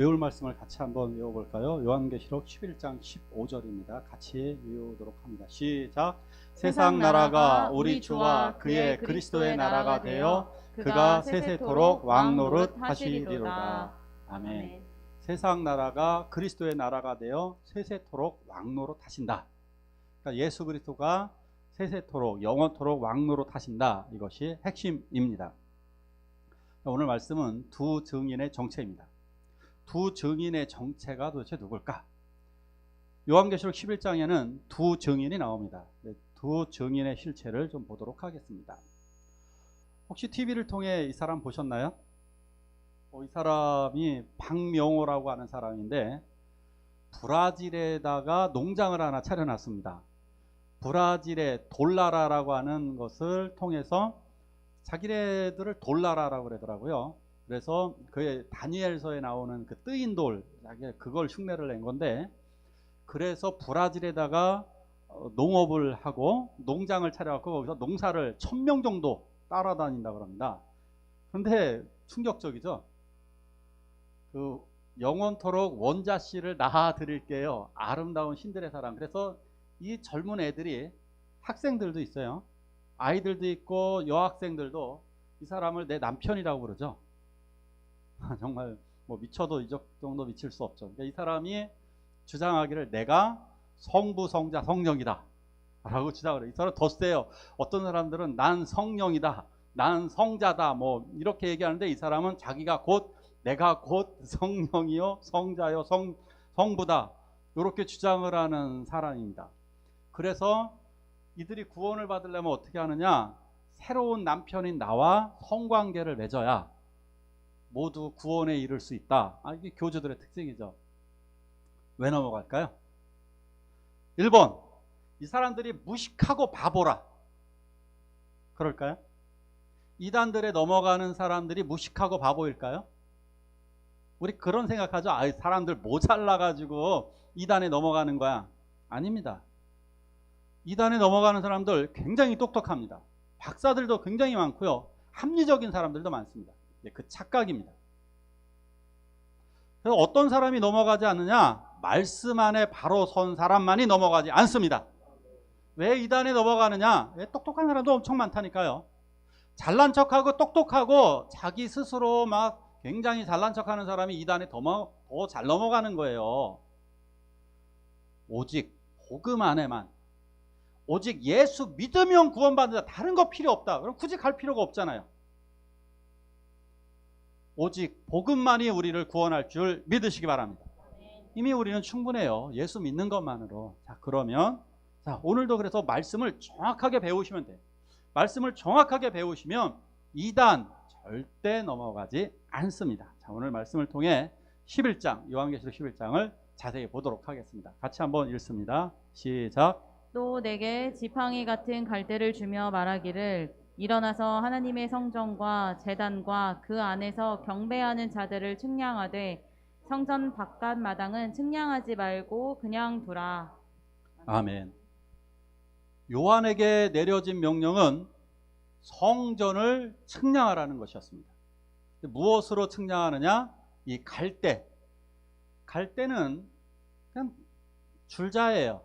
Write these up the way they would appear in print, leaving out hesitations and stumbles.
외울 말씀을 같이 한번 외워볼까요? 요한계시록 11장 15절입니다. 같이 외우도록 합니다. 시작. 세상 나라가 우리 주와 그의 그리스도의 나라가 되어 그가 세세토록 왕노릇 하시리로다. 아멘. 세상 나라가 그리스도의 나라가 되어 세세토록 왕노릇 하신다. 그러니까 예수 그리스도가 세세토록 영원토록 왕노릇 하신다. 이것이 핵심입니다. 오늘 말씀은 두 증인의 정체입니다. 두 증인의 정체가 도대체 누굴까? 요한계시록 11장에는 두 증인이 나옵니다. 두 증인의 실체를 좀 보도록 하겠습니다. 혹시 TV를 통해 이 사람 보셨나요? 이 사람이 박명호라고 하는 사람인데 브라질에다가 농장을 하나 차려놨습니다. 브라질의 돌나라라고 하는 것을 통해서 자기네들을 돌나라라고 그러더라고요. 그래서 그 다니엘서에 나오는 그 뜨인 돌, 그걸 흉내를 낸 건데, 그래서 브라질에다가 농업을 하고 농장을 차려갖고 거기서 농사를 1000명 정도 따라다닌다고 합니다. 그런데 충격적이죠. 그 영원토록 원자씨를 낳아 드릴게요. 아름다운 신들의 사랑. 그래서 이 젊은 애들이, 학생들도 있어요. 아이들도 있고 여학생들도 이 사람을 내 남편이라고 그러죠. 정말 뭐 미쳐도 이 정도 미칠 수 없죠. 그러니까 이 사람이 주장하기를 내가 성부, 성자, 성령이다 라고 주장을 해요. 이 사람 더 세요. 어떤 사람들은 난 성령이다, 난 성자다, 뭐 이렇게 얘기하는데 이 사람은 자기가 내가 곧 성령이요 성자요 성부다, 이렇게 주장을 하는 사람입니다. 그래서 이들이 구원을 받으려면 어떻게 하느냐, 새로운 남편인 나와 성관계를 맺어야 모두 구원에 이를 수 있다. 이게 교주들의 특징이죠. 왜 넘어갈까요? 1번, 이 사람들이 무식하고 바보라. 그럴까요? 이단들에 넘어가는 사람들이 무식하고 바보일까요? 우리 그런 생각하죠. 사람들 모자라가지고 이단에 넘어가는 거야. 아닙니다. 이단에 넘어가는 사람들 굉장히 똑똑합니다. 박사들도 굉장히 많고요. 합리적인 사람들도 많습니다. 그 착각입니다. 그래서 어떤 사람이 넘어가지 않느냐? 말씀 안에 바로 선 사람만이 넘어가지 않습니다. 왜 이단에 넘어가느냐? 똑똑한 사람도 엄청 많다니까요. 잘난 척하고 똑똑하고 자기 스스로 막 굉장히 잘난 척하는 사람이 이단에 더 잘 넘어가는 거예요. 오직 복음 안에만, 오직 예수 믿으면 구원받는다, 다른 거 필요 없다, 그럼 굳이 갈 필요가 없잖아요. 오직 복음만이 우리를 구원할 줄 믿으시기 바랍니다. 이미 우리는 충분해요. 예수 믿는 것만으로. 자, 그러면 오늘도 그래서 말씀을 정확하게 배우시면 돼요. 말씀을 정확하게 배우시면 이단 절대 넘어가지 않습니다. 자, 오늘 말씀을 통해 11장, 요한계시록 11장을 자세히 보도록 하겠습니다. 같이 한번 읽습니다. 시작. 또 내게 지팡이 같은 갈대를 주며 말하기를 일어나서 하나님의 성전과 제단과 그 안에서 경배하는 자들을 측량하되 성전 바깥 마당은 측량하지 말고 그냥 두라. 아멘. 요한에게 내려진 명령은 성전을 측량하라는 것이었습니다. 무엇으로 측량하느냐? 이 갈대. 갈대는 그냥 줄자예요.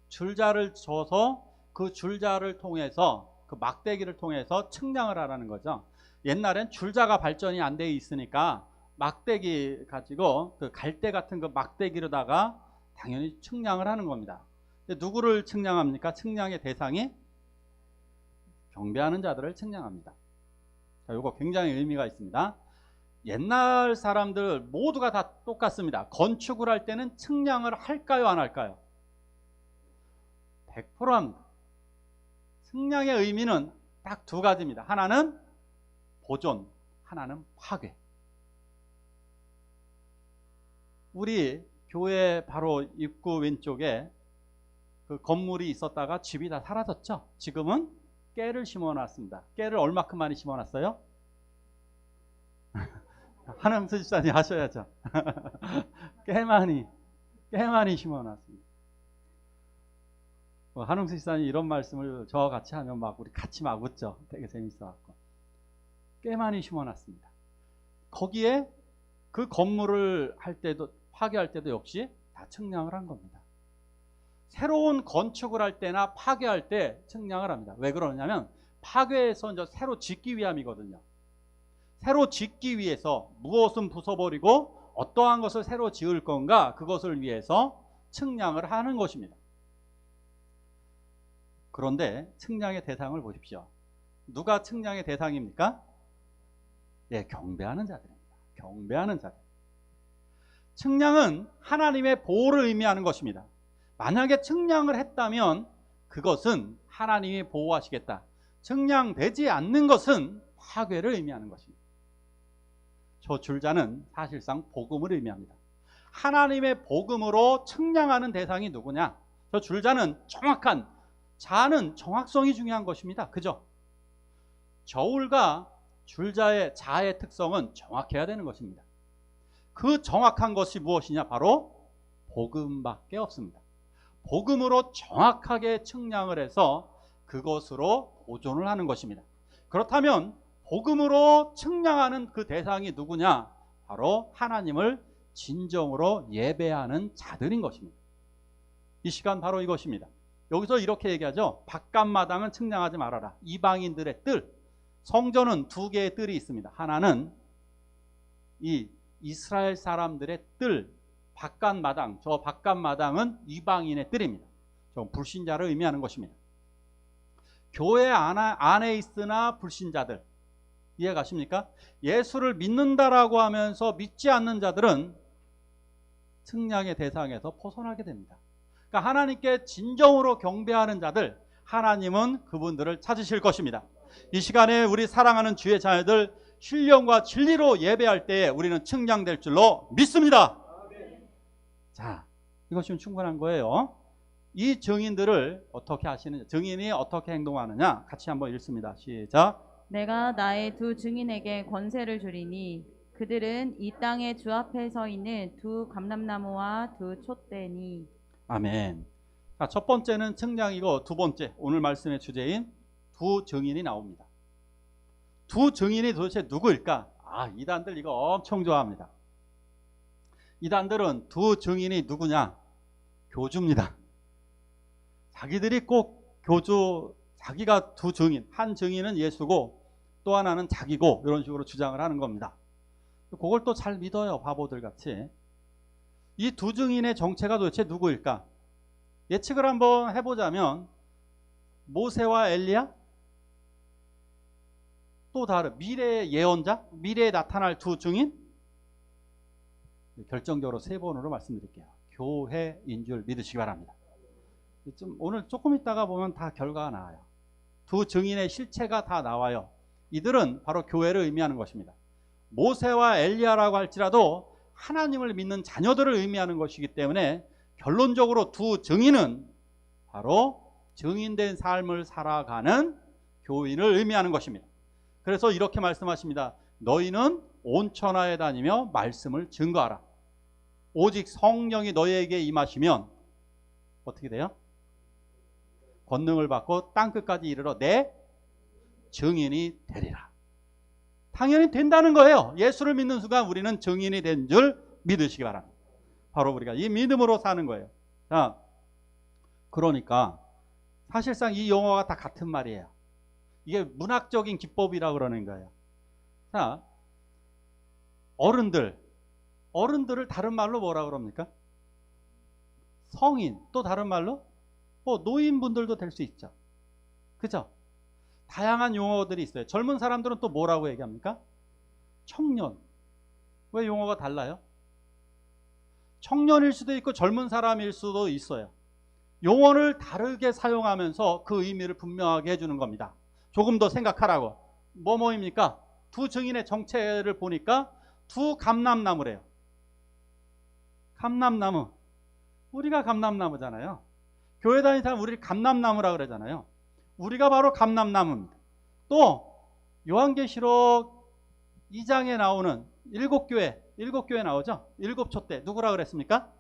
줄자를 줘서 그 줄자를 통해서, 그 막대기를 통해서 측량을 하라는 거죠. 옛날엔 줄자가 발전이 안 돼 있으니까 막대기 가지고 그 갈대 같은 그 막대기로다가 당연히 측량을 하는 겁니다. 누구를 측량합니까? 측량의 대상이 경배하는 자들을 측량합니다. 자, 이거 굉장히 의미가 있습니다. 옛날 사람들 모두가 다 똑같습니다. 건축을 할 때는 측량을 할까요, 안 할까요? 100% 합니다. 측량의 의미는 딱 두 가지입니다. 하나는 보존, 하나는 파괴. 우리 교회 바로 입구 왼쪽에 그 건물이 있었다가 집이 다 사라졌죠. 지금은 깨를 심어놨습니다. 깨를 얼마큼 많이 심어놨어요? 한영수 집사님 하셔야죠. 꽤 많이 심어놨습니다. 한웅수 집사님 이런 말씀을 저와 같이 하면 우리 같이 막 웃죠. 되게 재밌어갖고. 꽤 많이 심어놨습니다. 거기에 그 건물을 할 때도, 파괴할 때도 역시 다 측량을 한 겁니다. 새로운 건축을 할 때나 파괴할 때 측량을 합니다. 왜 그러냐면 파괴해서 이제 새로 짓기 위함이거든요. 새로 짓기 위해서 무엇은 부숴버리고 어떠한 것을 새로 지을 건가, 그것을 위해서 측량을 하는 것입니다. 그런데 측량의 대상을 보십시오. 누가 측량의 대상입니까? 예, 경배하는 자들입니다. 경배하는 자들. 측량은 하나님의 보호를 의미하는 것입니다. 만약에 측량을 했다면 그것은 하나님이 보호하시겠다. 측량되지 않는 것은 파괴를 의미하는 것입니다. 저 줄자는 사실상 복음을 의미합니다. 하나님의 복음으로 측량하는 대상이 누구냐? 저 줄자는 정확한, 자는 정확성이 중요한 것입니다. 그죠? 저울과 줄자의 자의 특성은 정확해야 되는 것입니다. 그 정확한 것이 무엇이냐? 바로 복음밖에 없습니다. 복음으로 정확하게 측량을 해서 그것으로 보존을 하는 것입니다. 그렇다면 복음으로 측량하는 그 대상이 누구냐? 바로 하나님을 진정으로 예배하는 자들인 것입니다. 이 시간 바로 이것입니다. 여기서 이렇게 얘기하죠. 바깥마당은 측량하지 말아라. 이방인들의 뜰, 성전은 두 개의 뜰이 있습니다. 하나는 이 이스라엘 사람들의 뜰, 바깥마당, 저 바깥마당은 이방인의 뜰입니다. 저 불신자를 의미하는 것입니다. 교회 안에 있으나 불신자들, 이해 가십니까? 예수를 믿는다라고 하면서 믿지 않는 자들은 측량의 대상에서 벗어나게 됩니다. 그러니까 하나님께 진정으로 경배하는 자들, 하나님은 그분들을 찾으실 것입니다. 이 시간에 우리 사랑하는 주의 자녀들, 신령과 진리로 예배할 때에 우리는 측량될 줄로 믿습니다. 자, 이것이면 충분한 거예요. 이 증인들을 어떻게 하시느냐, 증인이 어떻게 행동하느냐 같이 한번 읽습니다. 시작. 내가 나의 두 증인에게 권세를 주리니 그들은 이 땅의 주 앞에 서 있는 두 감람나무와 두 촛대니. 아멘. 자, 첫 번째는 측량이고 두 번째 오늘 말씀의 주제인 두 증인이 나옵니다. 두 증인이 도대체 누구일까? 이단들 이거 엄청 좋아합니다. 이단들은 두 증인이 누구냐? 교주입니다. 자기들이 꼭 교주, 자기가 두 증인, 한 증인은 예수고 또 하나는 자기고 이런 식으로 주장을 하는 겁니다. 그걸 또 잘 믿어요, 바보들 같이. 이 두 증인의 정체가 도대체 누구일까? 예측을 한번 해보자면 모세와 엘리야? 또 다른 미래의 예언자? 미래에 나타날 두 증인? 결정적으로 세 번으로 말씀드릴게요. 교회인 줄 믿으시기 바랍니다. 오늘 조금 있다가 보면 다 결과가 나와요. 두 증인의 실체가 다 나와요. 이들은 바로 교회를 의미하는 것입니다. 모세와 엘리야라고 할지라도 하나님을 믿는 자녀들을 의미하는 것이기 때문에 결론적으로 두 증인은 바로 증인된 삶을 살아가는 교인을 의미하는 것입니다. 그래서 이렇게 말씀하십니다. 너희는 온 천하에 다니며 말씀을 증거하라. 오직 성령이 너희에게 임하시면 어떻게 돼요? 권능을 받고 땅끝까지 이르러 내 증인이 되리라. 당연히 된다는 거예요. 예수를 믿는 순간 우리는 증인이 된 줄 믿으시기 바랍니다. 바로 우리가 이 믿음으로 사는 거예요. 자, 그러니까 사실상 이 용어가 다 같은 말이에요. 이게 문학적인 기법이라고 그러는 거예요. 자, 어른들을 다른 말로 뭐라 그럽니까? 성인, 또 다른 말로 노인분들도 될 수 있죠. 그죠? 다양한 용어들이 있어요. 젊은 사람들은 또 뭐라고 얘기합니까? 청년. 왜 용어가 달라요? 청년일 수도 있고 젊은 사람일 수도 있어요. 용어를 다르게 사용하면서 그 의미를 분명하게 해주는 겁니다. 조금 더 생각하라고. 뭐입니까? 두 증인의 정체를 보니까 두 감람나무래요. 감람나무. 우리가 감람나무잖아요. 교회 다니는 사람 우리 감람나무라고 그러잖아요. 우리가 바로 감람나무입니다. 또 요한계시록 2장에 나오는 일곱 교회 나오죠? 일곱 촛대 누구라 그랬습니까?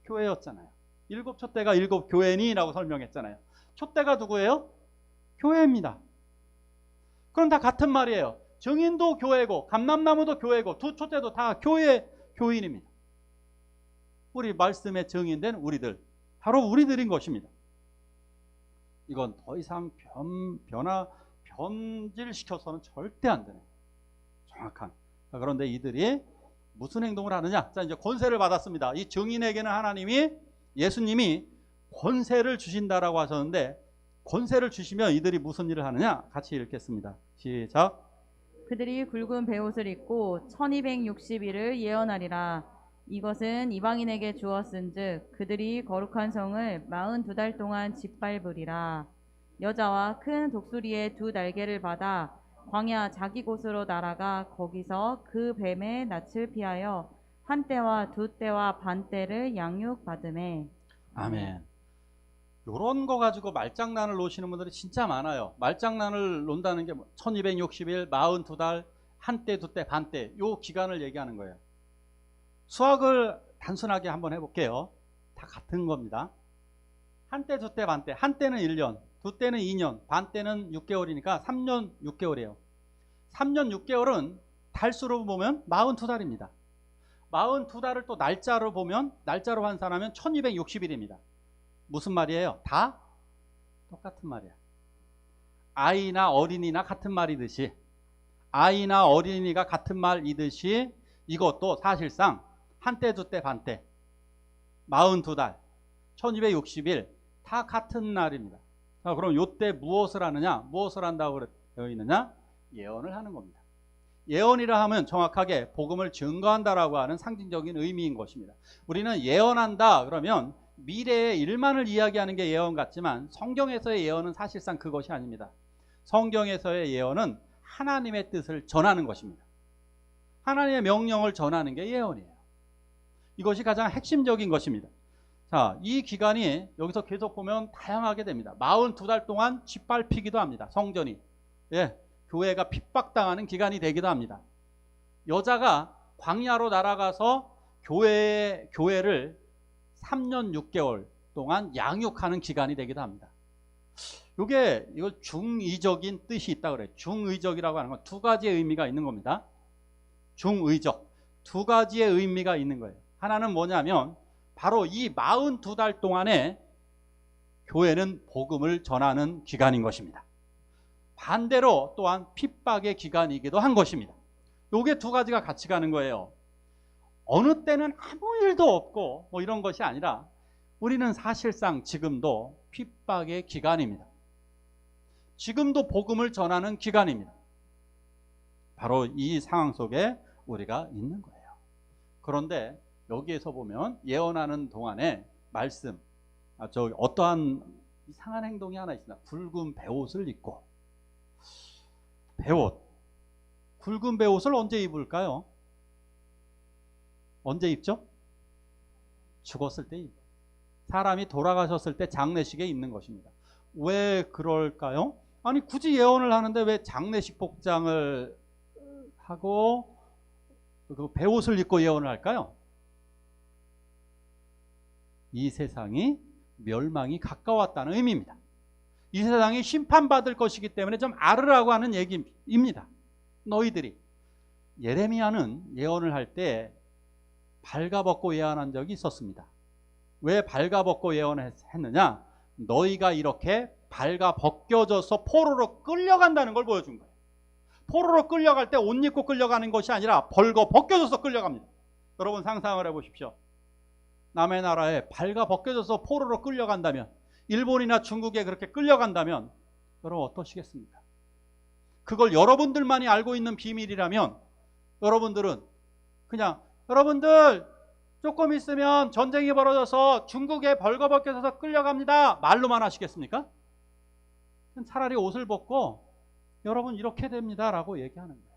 교회였잖아요. 일곱 촛대가 일곱 교회니라고 설명했잖아요. 촛대가 누구예요? 교회입니다. 그럼 다 같은 말이에요. 증인도 교회고 감람나무도 교회고 두 촛대도 다 교회 교인입니다. 우리 말씀의 증인된 우리들, 바로 우리들인 것입니다. 이건 더 이상 변질시켜서는 절대 안 되는 정확한. 그런데 이들이 무슨 행동을 하느냐? 자, 이제 권세를 받았습니다. 이 증인에게는 하나님이, 예수님이 권세를 주신다라고 하셨는데, 권세를 주시면 이들이 무슨 일을 하느냐? 같이 읽겠습니다. 시작. 그들이 굵은 베옷을 입고 1260일을 예언하리라. 이것은 이방인에게 주었은즉 그들이 거룩한 성을 42달 동안 짓밟으리라. 여자와 큰 독수리의 두 날개를 받아 광야 자기 곳으로 날아가 거기서 그 뱀의 낯을 피하여 한 때와 두 때와 반 때를 양육받으매. 아멘. 요런 거 가지고 말장난을 놓으시는 분들이 진짜 많아요. 말장난을 논다는 게 1260일, 42달, 한 때, 두 때, 반 때, 요 기간을 얘기하는 거예요. 수학을 단순하게 한번 해볼게요. 다 같은 겁니다. 한 때, 두 때, 반 때. 한 때는 1년, 두 때는 2년, 반 때는 6개월이니까 3년 6개월이에요. 3년 6개월은 달수로 보면 42달입니다. 42달을 또 날짜로 보면, 날짜로 환산하면 1260일입니다. 무슨 말이에요? 다 똑같은 말이야. 아이나 어린이나 같은 말이듯이, 아이나 어린이가 같은 말이듯이 이것도 사실상 한 때, 두 때, 반 때, 42달, 1260일 다 같은 날입니다. 자, 그럼 요때 무엇을 하느냐? 무엇을 한다고 되어 있느냐? 예언을 하는 겁니다. 예언이라 하면 정확하게 복음을 증거한다라고 하는 상징적인 의미인 것입니다. 우리는 예언한다 그러면 미래의 일만을 이야기하는 게 예언 같지만, 성경에서의 예언은 사실상 그것이 아닙니다. 성경에서의 예언은 하나님의 뜻을 전하는 것입니다. 하나님의 명령을 전하는 게 예언이에요. 이것이 가장 핵심적인 것입니다. 자, 이 기간이 여기서 계속 보면 다양하게 됩니다. 42달 동안 짓밟히기도 합니다. 성전이. 예, 교회가 핍박당하는 기간이 되기도 합니다. 여자가 광야로 날아가서 교회를 3년 6개월 동안 양육하는 기간이 되기도 합니다. 이걸 중의적인 뜻이 있다 그래요. 중의적이라고 하는 건 두 가지의 의미가 있는 겁니다. 중의적. 두 가지의 의미가 있는 거예요. 하나는 뭐냐면 바로 이 42달 동안에 교회는 복음을 전하는 기간인 것입니다. 반대로 또한 핍박의 기간이기도 한 것입니다. 요게 두 가지가 같이 가는 거예요. 어느 때는 아무 일도 없고 뭐 이런 것이 아니라 우리는 사실상 지금도 핍박의 기간입니다. 지금도 복음을 전하는 기간입니다. 바로 이 상황 속에 우리가 있는 거예요. 그런데 여기에서 보면 예언하는 동안에 말씀, 어떠한 이상한 행동이 하나 있습니다. 굵은 베옷을 입고. 베옷. 굵은 베옷을 언제 입을까요? 언제 입죠? 죽었을 때 입고. 사람이 돌아가셨을 때 장례식에 입는 것입니다. 왜 그럴까요? 아니 굳이 예언을 하는데 왜 장례식 복장을 하고 그 베옷을 입고 예언을 할까요? 이 세상이 멸망이 가까웠다는 의미입니다. 이 세상이 심판받을 것이기 때문에 좀 알으라고 하는 얘기입니다. 너희들이. 예레미야는 예언을 할 때 발가벗고 예언한 적이 있었습니다. 왜 발가벗고 예언했느냐? 너희가 이렇게 발가벗겨져서 포로로 끌려간다는 걸 보여준 거예요. 포로로 끌려갈 때 옷 입고 끌려가는 것이 아니라 벌거벗겨져서 끌려갑니다. 여러분 상상을 해보십시오. 남의 나라에 발가벗겨져서 포로로 끌려간다면, 일본이나 중국에 그렇게 끌려간다면 여러분 어떠시겠습니까? 그걸 여러분들만이 알고 있는 비밀이라면 여러분들은 그냥 여러분들 조금 있으면 전쟁이 벌어져서 중국에 벌거벗겨져서 끌려갑니다 말로만 하시겠습니까? 차라리 옷을 벗고 여러분 이렇게 됩니다 라고 얘기하는 거예요.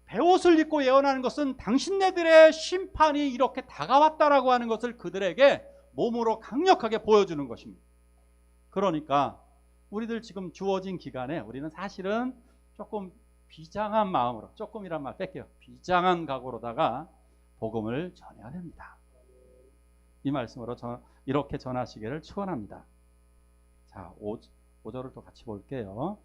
베옷을 입고 예언하는 것은 당신네들의 심판이 이렇게 다가왔다라고 하는 것을 그들에게 몸으로 강력하게 보여주는 것입니다. 그러니까 우리들 지금 주어진 기간에 우리는 사실은 조금 비장한 마음으로, 조금이란 말 뺄게요. 비장한 각오로다가 복음을 전해야 됩니다. 이 말씀으로 이렇게 전하시기를 축원합니다. 자, 5절을 또 같이 볼게요.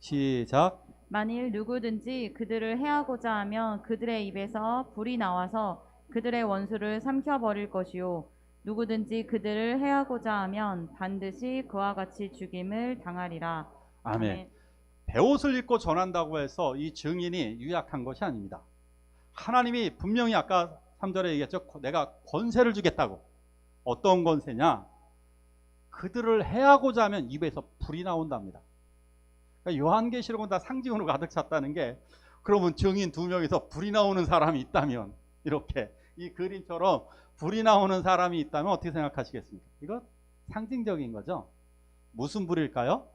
시작. 만일 누구든지 그들을 해하고자 하면 그들의 입에서 불이 나와서 그들의 원수를 삼켜버릴 것이요 누구든지 그들을 해하고자 하면 반드시 그와 같이 죽임을 당하리라. 아멘. 베옷을 입고 전한다고 해서 이 증인이 유약한 것이 아닙니다. 하나님이 분명히 아까 3절에 얘기했죠. 내가 권세를 주겠다고. 어떤 권세냐? 그들을 해하고자 하면 입에서 불이 나온답니다. 그러니까 요한계시록은 다 상징으로 가득 찼다는 게, 그러면 증인 2명에서 불이 나오는 사람이 있다면, 이렇게 이 그림처럼 불이 나오는 사람이 있다면 어떻게 생각하시겠습니까? 이거 상징적인 거죠. 무슨 불일까요?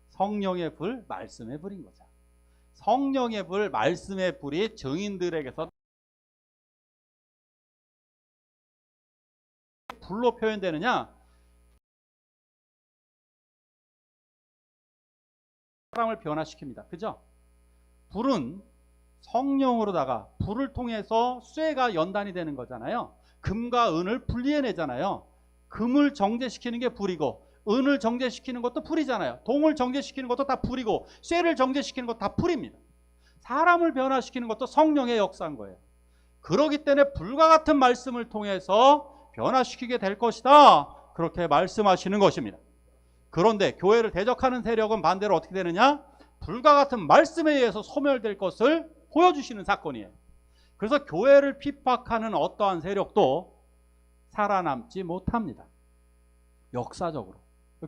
성령의 불, 말씀의 불인 거죠. 성령의 불, 말씀의 불이 증인들에게서 불로 표현되느냐? 사람을 변화시킵니다. 그죠? 불은 성령으로다가 불을 통해서 쇠가 연단이 되는 거잖아요. 금과 은을 분리해내잖아요. 금을 정제시키는 게 불이고 은을 정제시키는 것도 불이잖아요. 동을 정제시키는 것도 다 불이고 쇠를 정제시키는 것도 다 불입니다. 사람을 변화시키는 것도 성령의 역사인 거예요. 그렇기 때문에 불과 같은 말씀을 통해서 변화시키게 될 것이다. 그렇게 말씀하시는 것입니다. 그런데 교회를 대적하는 세력은 반대로 어떻게 되느냐? 불과 같은 말씀에 의해서 소멸될 것을 보여주시는 사건이에요. 그래서 교회를 핍박하는 어떠한 세력도 살아남지 못합니다. 역사적으로.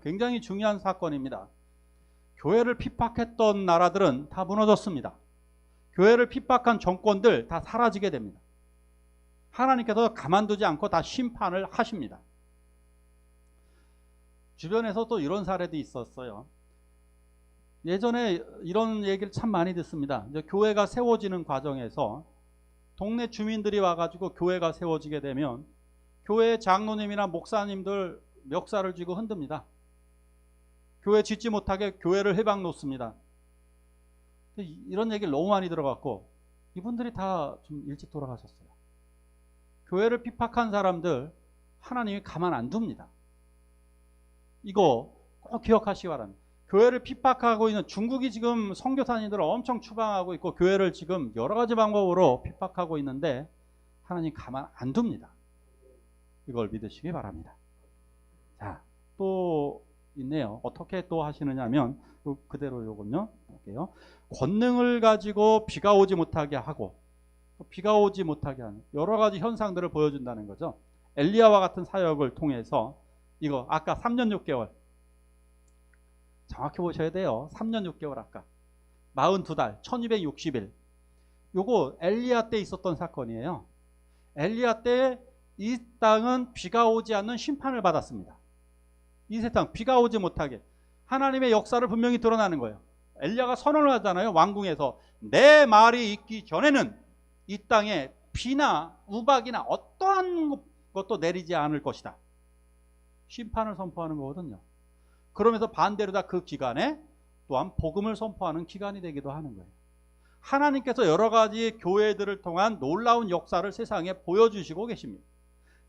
굉장히 중요한 사건입니다. 교회를 핍박했던 나라들은 다 무너졌습니다. 교회를 핍박한 정권들 다 사라지게 됩니다. 하나님께서 가만두지 않고 다 심판을 하십니다. 주변에서 또 이런 사례도 있었어요. 예전에 이런 얘기를 참 많이 듣습니다. 이제 교회가 세워지는 과정에서 동네 주민들이 와가지고 교회가 세워지게 되면 교회 장로님이나 목사님들 멱살을 쥐고 흔듭니다. 교회 짓지 못하게 교회를 해방 놓습니다. 이런 얘기를 너무 많이 들어갔고 이분들이 다 좀 일찍 돌아가셨어요. 교회를 핍박한 사람들 하나님이 가만 안 둡니다. 이거 꼭 기억하시기 바랍니다. 교회를 핍박하고 있는 중국이 지금 선교사님들을 엄청 추방하고 있고 교회를 지금 여러 가지 방법으로 핍박하고 있는데 하나님 가만 안 둡니다. 이걸 믿으시기 바랍니다. 자, 또 있네요. 어떻게 또 하시느냐 하면 그대로 요건요. 볼게요. 권능을 가지고 비가 오지 못하게 하고 또 비가 오지 못하게 하는 여러 가지 현상들을 보여준다는 거죠. 엘리야와 같은 사역을 통해서 이거 아까 3년 6개월 정확히 보셔야 돼요. 3년 6개월 아까 42달 1260일 요거 엘리야 때 있었던 사건이에요. 엘리야 때 이 땅은 비가 오지 않는 심판을 받았습니다. 이 세상 비가 오지 못하게 하나님의 역사를 분명히 드러나는 거예요. 엘리야가 선언을 하잖아요. 왕궁에서 내 말이 있기 전에는 이 땅에 비나 우박이나 어떠한 것도 내리지 않을 것이다. 심판을 선포하는 거거든요. 그러면서 반대로 다 그 기간에 또한 복음을 선포하는 기간이 되기도 하는 거예요. 하나님께서 여러 가지 교회들을 통한 놀라운 역사를 세상에 보여주시고 계십니다.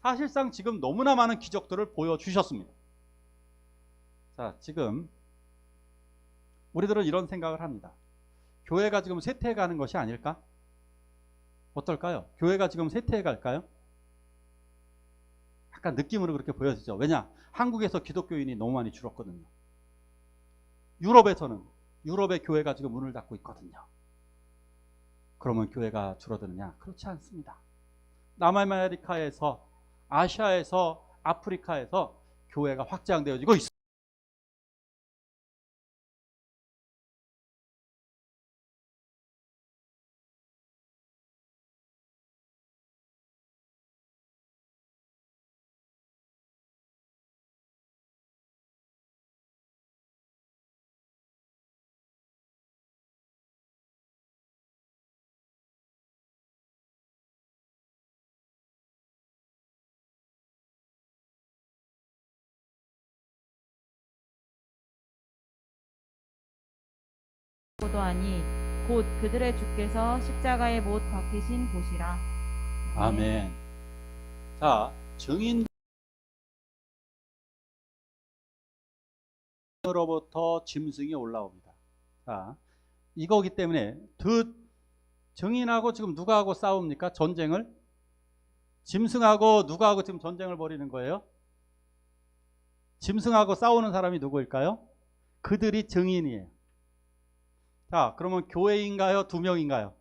사실상 지금 너무나 많은 기적들을 보여주셨습니다. 자, 지금 우리들은 이런 생각을 합니다. 교회가 지금 쇠퇴해 가는 것이 아닐까? 어떨까요? 교회가 지금 쇠퇴해 갈까요? 약간 느낌으로 그렇게 보여지죠. 왜냐? 한국에서 기독교인이 너무 많이 줄었거든요. 유럽에서는 유럽의 교회가 지금 문을 닫고 있거든요. 그러면 교회가 줄어드느냐? 그렇지 않습니다. 남아메리카에서 아시아에서 아프리카에서 교회가 확장되어지고 있습니다. 도 아니 곧 그들의 주께서 십자가에 못 박히신 곳이라. 아멘. 자, 증인으로부터 짐승이 올라옵니다. 자, 이거기 때문에 증인하고 지금 누가 하고 싸웁니까? 전쟁을? 짐승하고 누가 하고 지금 전쟁을 벌이는 거예요? 짐승하고 싸우는 사람이 누구일까요? 그들이 증인이에요. 자, 그러면 교회인가요? 2명인가요?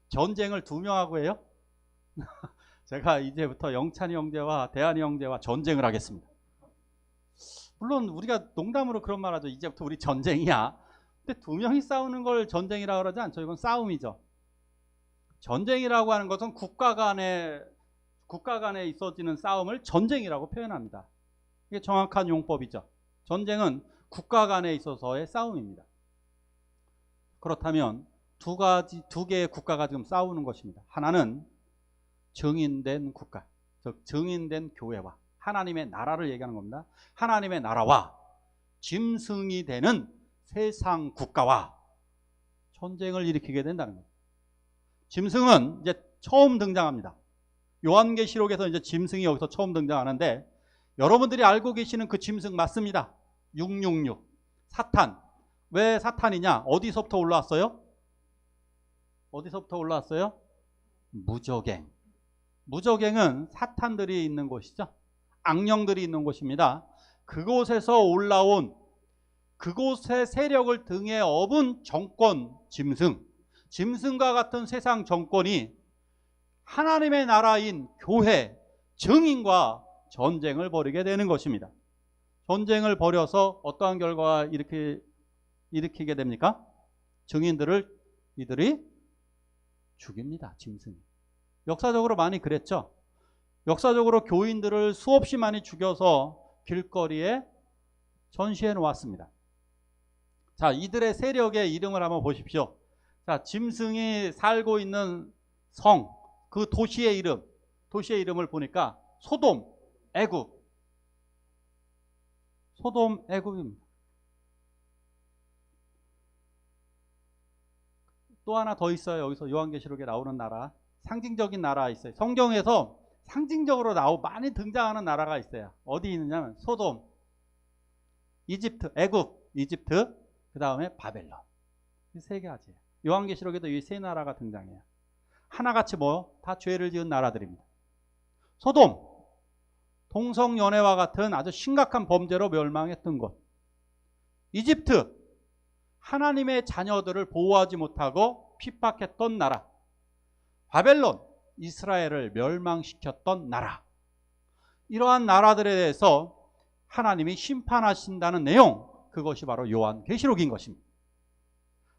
전쟁을 2명하고 해요? 제가 이제부터 영찬이 형제와 대한이 형제와 전쟁을 하겠습니다. 물론 우리가 농담으로 그런 말 하죠. 이제부터 우리 전쟁이야. 근데 2명이 싸우는 걸 전쟁이라고 그러지 않죠. 이건 싸움이죠. 전쟁이라고 하는 것은 국가 간에 있어지는 싸움을 전쟁이라고 표현합니다. 이게 정확한 용법이죠. 전쟁은 국가 간에 있어서의 싸움입니다. 그렇다면 두 개의 국가가 지금 싸우는 것입니다. 하나는 증인된 국가, 즉 증인된 교회와 하나님의 나라를 얘기하는 겁니다. 하나님의 나라와 짐승이 되는 세상 국가와 전쟁을 일으키게 된다는 거예요. 짐승은 이제 처음 등장합니다. 요한계시록에서 이제 짐승이 여기서 처음 등장하는데, 여러분들이 알고 계시는 그 짐승 맞습니다. 666 사탄. 왜 사탄이냐? 어디서부터 올라왔어요? 어디서부터 올라왔어요? 무저갱. 무저갱은 사탄들이 있는 곳이죠. 악령들이 있는 곳입니다. 그곳에서 올라온, 그곳의 세력을 등에 업은 정권 짐승, 짐승과 같은 세상 정권이 하나님의 나라인 교회, 증인과 전쟁을 벌이게 되는 것입니다. 전쟁을 벌여서 어떠한 결과가 일으키게 됩니까? 증인들을 이들이 죽입니다. 짐승이. 역사적으로 많이 그랬죠. 역사적으로 교인들을 수없이 많이 죽여서 길거리에 전시해 놓았습니다. 자, 이들의 세력의 이름을 한번 보십시오. 자, 짐승이 살고 있는 성, 그 도시의 이름을 보니까 소돔, 애굽. 소돔, 애굽입니다. 또 하나 더 있어요. 여기서 요한계시록에 나오는 나라, 상징적인 나라 있어요. 성경에서 상징적으로 많이 등장하는 나라가 있어요. 어디 있느냐면 소돔, 이집트, 애굽, 이집트, 그 다음에 바벨론. 이 세 가지예요. 요한계시록에도 이 세 나라가 등장해요. 하나같이 다 죄를 지은 나라들입니다. 소돔, 동성연애와 같은 아주 심각한 범죄로 멸망했던 곳. 이집트, 하나님의 자녀들을 보호하지 못하고 핍박했던 나라. 바벨론, 이스라엘을 멸망시켰던 나라. 이러한 나라들에 대해서 하나님이 심판하신다는 내용, 그것이 바로 요한계시록인 것입니다.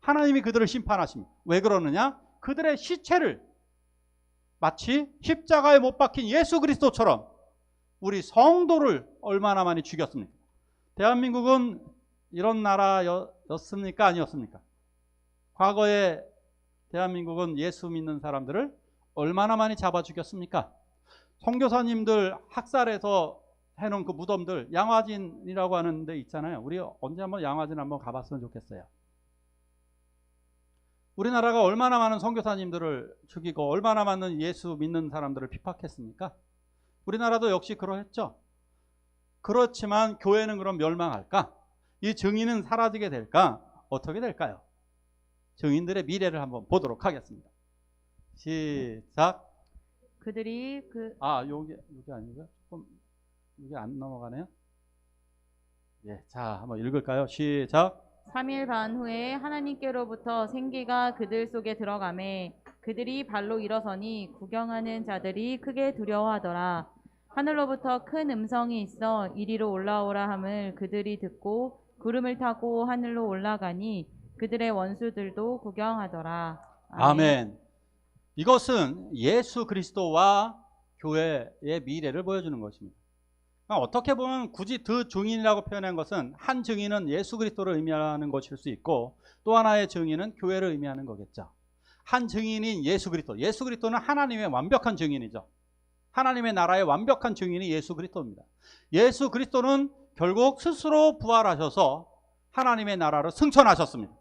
하나님이 그들을 심판하십니다. 왜 그러느냐? 그들의 시체를 마치 십자가에 못 박힌 예수 그리스도처럼 우리 성도를 얼마나 많이 죽였습니까? 대한민국은 이런 나라였습니까? 아니었습니까? 과거에 대한민국은 예수 믿는 사람들을 얼마나 많이 잡아 죽였습니까? 선교사님들 학살해서 해놓은 그 무덤들, 양화진이라고 하는 데 있잖아요. 우리 언제 한번 양화진 한번 가봤으면 좋겠어요. 우리나라가 얼마나 많은 선교사님들을 죽이고 얼마나 많은 예수 믿는 사람들을 핍박했습니까? 우리나라도 역시 그러했죠. 그렇지만 교회는 그럼 멸망할까? 이 증인은 사라지게 될까? 어떻게 될까요? 증인들의 미래를 한번 보도록 하겠습니다. 시작. 그들이 여기 아니고요. 조금 이게 안 넘어가네요. 예, 자, 한번 읽을까요? 시작. 3일 반 후에 하나님께로부터 생기가 그들 속에 들어가매 그들이 발로 일어서니 구경하는 자들이 크게 두려워하더라. 하늘로부터 큰 음성이 있어 이리로 올라오라 함을 그들이 듣고 구름을 타고 하늘로 올라가니 그들의 원수들도 구경하더라. 아멘. 이것은 예수 그리스도와 교회의 미래를 보여주는 것입니다. 어떻게 보면 굳이 더 증인이라고 표현한 것은, 한 증인은 예수 그리스도를 의미하는 것일 수 있고 또 하나의 증인은 교회를 의미하는 거겠죠. 한 증인인 예수 그리스도, 예수 그리스도는 하나님의 완벽한 증인이죠. 하나님의 나라의 완벽한 증인이 예수 그리스도입니다. 예수 그리스도는 결국 스스로 부활하셔서 하나님의 나라를 승천하셨습니다.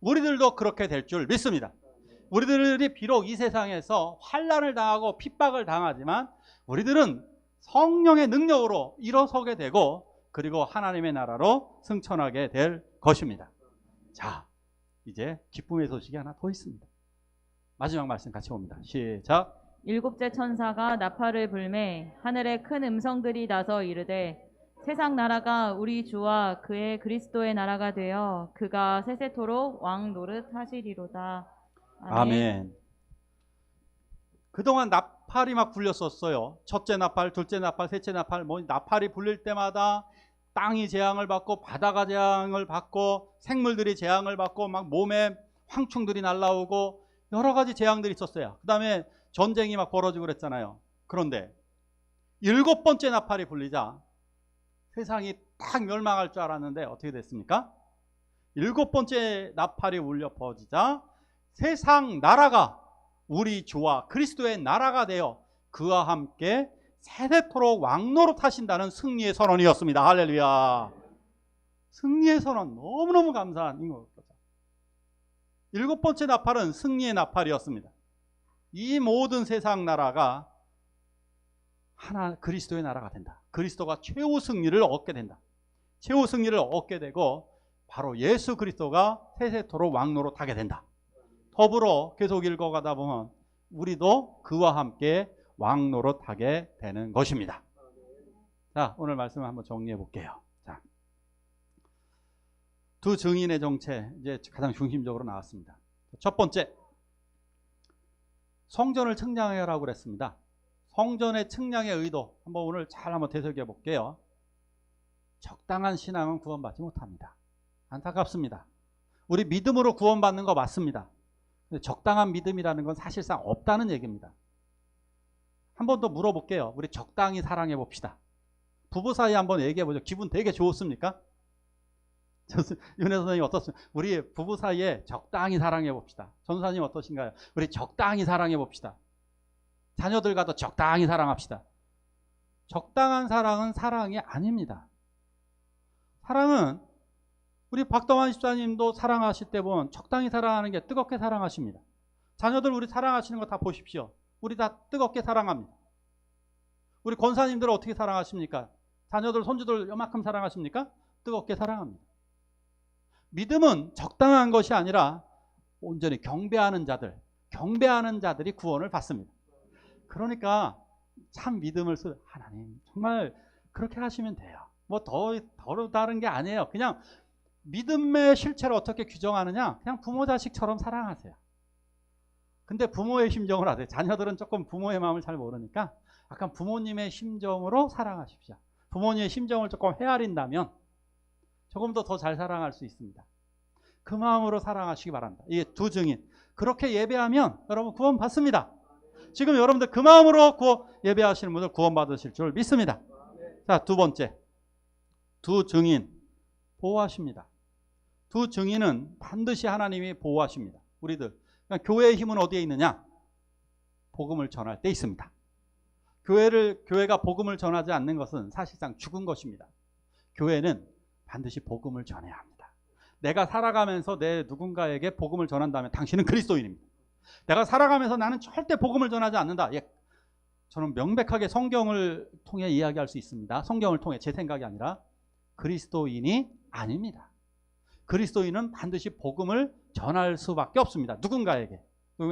우리들도 그렇게 될 줄 믿습니다. 우리들이 비록 이 세상에서 환난을 당하고 핍박을 당하지만 우리들은 성령의 능력으로 일어서게 되고 그리고 하나님의 나라로 승천하게 될 것입니다. 자, 이제 기쁨의 소식이 하나 더 있습니다. 마지막 말씀 같이 봅니다. 시작. 일곱째 천사가 나팔을 불매 하늘에 큰 음성들이 나서 이르되 세상 나라가 우리 주와 그의 그리스도의 나라가 되어 그가 세세토록 왕 노릇 하시리로다. 아멘. 그동안 나팔이 막 불렸었어요. 첫째 나팔, 둘째 나팔, 셋째 나팔, 나팔이 불릴 때마다 땅이 재앙을 받고 바다가 재앙을 받고 생물들이 재앙을 받고 막 몸에 황충들이 날라오고 여러 가지 재앙들이 있었어요. 그 다음에 전쟁이 막 벌어지고 그랬잖아요. 그런데 7번째 나팔이 불리자 세상이 딱 멸망할 줄 알았는데 어떻게 됐습니까? 7번째 나팔이 울려 퍼지자 세상 나라가 우리 주와 그리스도의 나라가 되어 그와 함께 세세토록 왕노릇 하신다는 승리의 선언이었습니다. 할렐루야. 승리의 선언, 너무너무 감사한 거죠. 7번째 나팔은 승리의 나팔이었습니다. 이 모든 세상 나라가 하나 그리스도의 나라가 된다. 그리스도가 최후 승리를 얻게 된다. 최후 승리를 얻게 되고 바로 예수 그리스도가 세세토록 왕노릇 하게 된다. 더불어 계속 읽어가다 보면 우리도 그와 함께 왕노릇 하게 되는 것입니다. 자, 오늘 말씀을 한번 정리해 볼게요. 자, 두 증인의 정체 이제 가장 중심적으로 나왔습니다. 첫 번째, 성전을 측량하라고 그랬습니다. 성전의 측량의 의도 한번 오늘 잘 한번 되새겨 볼게요. 적당한 신앙은 구원받지 못합니다. 안타깝습니다. 우리 믿음으로 구원받는 거 맞습니다. 근데 적당한 믿음이라는 건 사실상 없다는 얘기입니다. 한 번 더 물어볼게요. 우리 적당히 사랑해 봅시다. 부부 사이 한번 얘기해 보죠. 기분 되게 좋습니까? 윤혜 선생님 어떻습니까? 우리 부부 사이에 적당히 사랑해 봅시다. 전사님 어떠신가요? 우리 적당히 사랑해 봅시다. 자녀들과도 적당히 사랑합시다. 적당한 사랑은 사랑이 아닙니다. 사랑은 우리 박동환 집사님도 사랑하실 때 보면 적당히 사랑하는 게 뜨겁게 사랑하십니다. 자녀들 우리 사랑하시는 거 다 보십시오. 우리 다 뜨겁게 사랑합니다. 우리 권사님들 어떻게 사랑하십니까? 자녀들 손주들 요만큼 사랑하십니까? 뜨겁게 사랑합니다. 믿음은 적당한 것이 아니라 온전히 경배하는 자들이 구원을 받습니다. 그러니까 참 믿음을 하나님 정말 그렇게 하시면 돼요. 뭐 더 다른 게 아니에요. 그냥 믿음의 실체를 어떻게 규정하느냐? 그냥 부모 자식처럼 사랑하세요. 근데 부모의 심정을 아세요. 자녀들은 조금 부모의 마음을 잘 모르니까 약간 부모님의 심정으로 사랑하십시오. 부모님의 심정을 조금 헤아린다면 조금 더 잘 사랑할 수 있습니다. 그 마음으로 사랑하시기 바랍니다. 이게 두 증인. 그렇게 예배하면 여러분 구원 받습니다. 지금 여러분들 그 마음으로 예배하시는 분들 구원 받으실 줄 믿습니다. 자, 두 번째. 두 증인 보호하십니다. 두 증인은 반드시 하나님이 보호하십니다. 우리들. 그러니까 교회의 힘은 어디에 있느냐? 복음을 전할 때 있습니다. 교회가 복음을 전하지 않는 것은 사실상 죽은 것입니다. 교회는 반드시 복음을 전해야 합니다. 내가 살아가면서 내 누군가에게 복음을 전한다면 당신은 그리스도인입니다. 내가 살아가면서 나는 절대 복음을 전하지 않는다. 저는 명백하게 성경을 통해 이야기할 수 있습니다. 성경을 통해 제 생각이 아니라 그리스도인이 아닙니다. 그리스도인은 반드시 복음을 전할 수밖에 없습니다. 누군가에게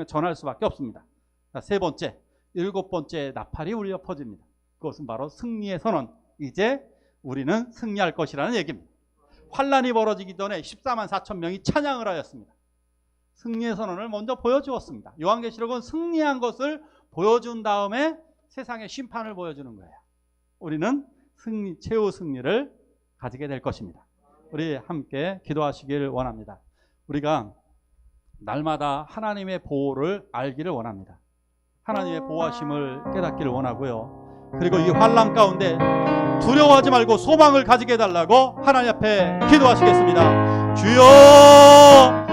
전할 수밖에 없습니다. 자, 세 번째, 7번째 나팔이 울려 퍼집니다. 그것은 바로 승리의 선언. 이제 우리는 승리할 것이라는 얘기입니다. 환란이 벌어지기 전에 14만 4천 명이 찬양을 하였습니다. 승리의 선언을 먼저 보여주었습니다. 요한계시록은 승리한 것을 보여준 다음에 세상의 심판을 보여주는 거예요. 우리는 최후 승리를 가지게 될 것입니다. 우리 함께 기도하시길 원합니다. 우리가 날마다 하나님의 보호를 알기를 원합니다. 하나님의 보호하심을 깨닫기를 원하고요. 그리고 이 환난 가운데 두려워하지 말고 소망을 가지게 해달라고 하나님 앞에 기도하시겠습니다. 주여